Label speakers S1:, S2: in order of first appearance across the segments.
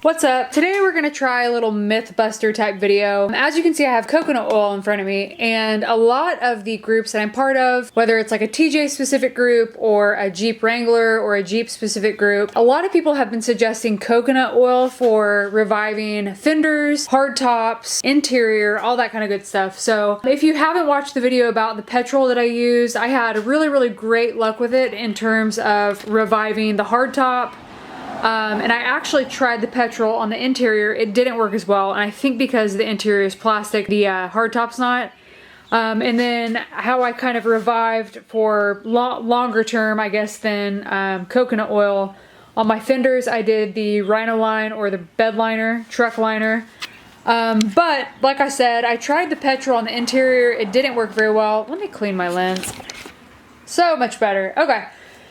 S1: What's up? Today we're gonna try a little Mythbuster type video. As you can see, I have coconut oil in front of me, and a lot of the groups that I'm part of, whether it's like a TJ specific group or a Jeep Wrangler or a Jeep specific group, a lot of people have been suggesting coconut oil for reviving fenders, hard tops, interior, all that kind of good stuff. So if you haven't watched the video about the petrol that I used, I had really great luck with it in terms of reviving the hard top. And I actually tried the petrol on the interior. It didn't work as well, and I think because the interior is plastic, the hardtop's not. And then how I kind of revived for longer term, I guess, than coconut oil. On my fenders, I did the Rhino Line or the bed liner, truck liner. But like I said, I tried the petrol on the interior. It didn't work very well. Let me clean my lens. So much better. Okay.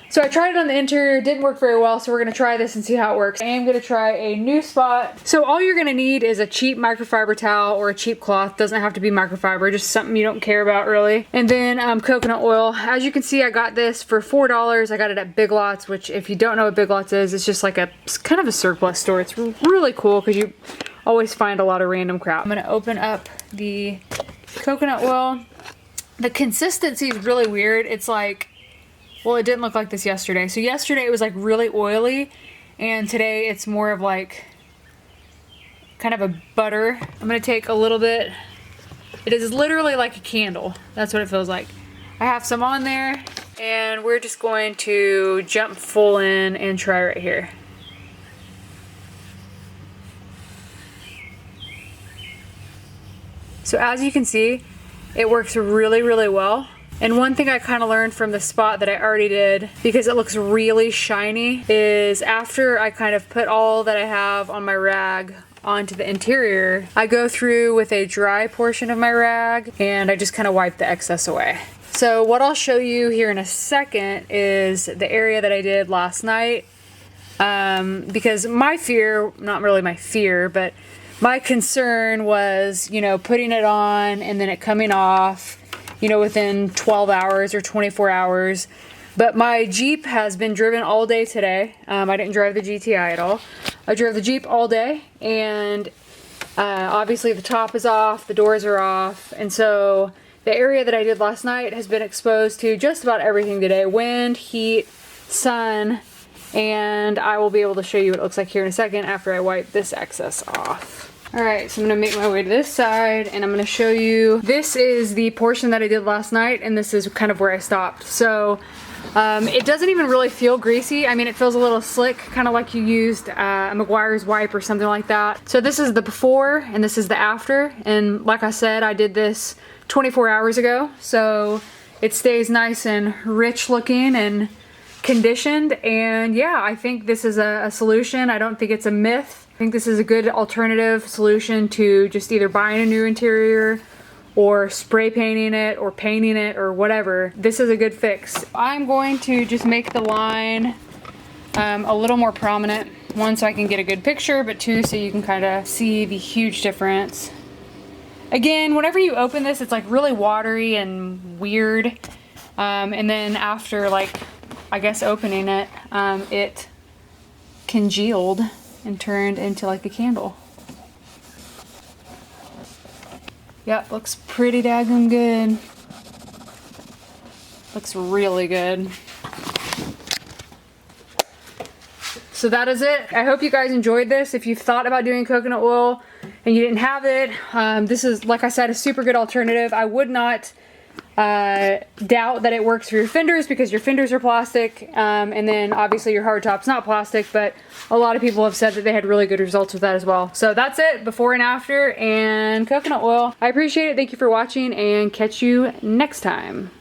S1: So I tried it on the interior, didn't work very well, so we're gonna try this and see how it works. I am gonna try a new spot. So all you're gonna need is a cheap microfiber towel or a cheap cloth. Doesn't have to be microfiber, just something you don't care about really. And then coconut oil. As you can see, I got this for $4. I got it at Big Lots, which if you don't know what Big Lots is, it's just like it's kind of a surplus store. It's really cool because you always find a lot of random crap. I'm gonna open up the coconut oil. The consistency is really weird. It's like, well, it didn't look like this yesterday. So yesterday it was like really oily, and today it's more of like kind of a butter. I'm gonna take a little bit. It is literally like a candle. That's what it feels like. I have some on there, and we're just going to jump full in and try right here. So as you can see, it works really well. And one thing I kind of learned from the spot that I already did, because it looks really shiny, is after I kind of put all that I have on my rag onto the interior, I go through with a dry portion of my rag and I just kind of wipe the excess away. So what I'll show you here in a second is the area that I did last night. Because my fear, not really my fear, but my concern was, you know, putting it on and then it coming off, you know, within 12 hours or 24 hours. But my Jeep has been driven all day today. I didn't drive the GTI at all. I drove the Jeep all day, and obviously the top is off, the doors are off, and so the area that I did last night has been exposed to just about everything today. Wind, heat, sun, and I will be able to show you what it looks like here in a second after I wipe this excess off. Alright, so I'm going to make my way to this side, and I'm going to show you, this is the portion that I did last night, and this is kind of where I stopped. So, it doesn't even really feel greasy. I mean, it feels a little slick, kind of like you used a Meguiar's wipe or something like that. So this is the before, and this is the after, and like I said, I did this 24 hours ago, so it stays nice and rich looking and conditioned, and yeah, I think this is a solution. I don't think it's a myth. I think this is a good alternative solution to just either buying a new interior or spray painting it or painting it or whatever. This is a good fix. I'm going to just make the line a little more prominent. One, so I can get a good picture, but two, so you can kind of see the huge difference. Again, whenever you open this, it's like really watery and weird. And then after, like, I guess opening it, it congealed and turned into like a candle. Yep, looks pretty daggone good. Looks really good. So that is it. I hope you guys enjoyed this. If you've thought about doing coconut oil and you didn't have it, this is, like I said, a super good alternative. I would not doubt that it works for your fenders because your fenders are plastic, and then obviously your hardtop's not plastic, but a lot of people have said that they had really good results with that as well. So that's it, before and after, and coconut oil. I appreciate it. Thank you for watching, and catch you next time.